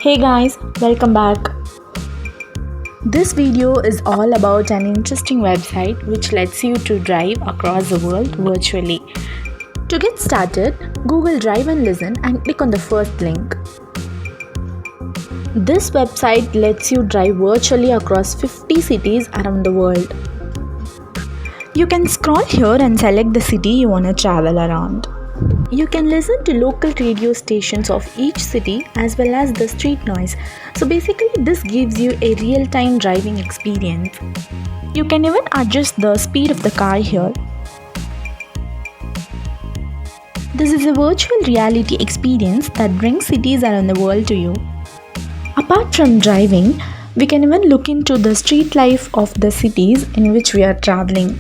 Hey guys, welcome back. This video is all about an interesting website which lets you to drive across the world virtually. To get started, Google Drive and Listen and click on the first link. This website lets you drive virtually across 50 cities around the world. You can scroll here and select the city you want to travel around. You can listen to local radio stations of each city as well as the street noise. So basically this gives you a real-time driving experience. You can even adjust the speed of the car here. This is a virtual reality experience that brings cities around the world to you. Apart from driving, we can even look into the street life of the cities in which we are traveling.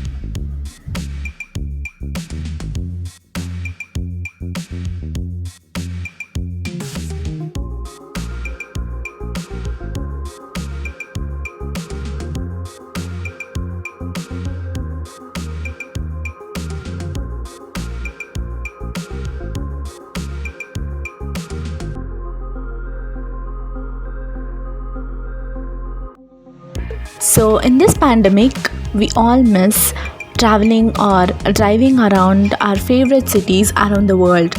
So in this pandemic, we all miss traveling or driving around our favorite cities around the world.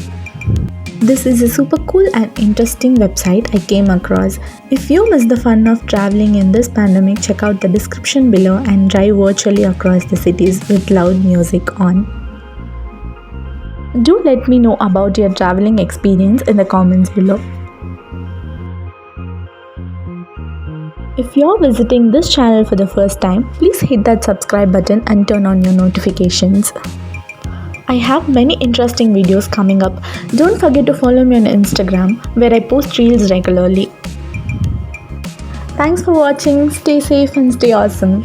This is a super cool and interesting website I came across. If you miss the fun of traveling in this pandemic, check out the description below and drive virtually across the cities with loud music on. Do let me know about your traveling experience in the comments below. If you're visiting this channel for the first time, please hit that subscribe button and turn on your notifications. I have many interesting videos coming up. Don't forget to follow me on Instagram where I post reels regularly. Thanks for watching. Stay safe and stay awesome.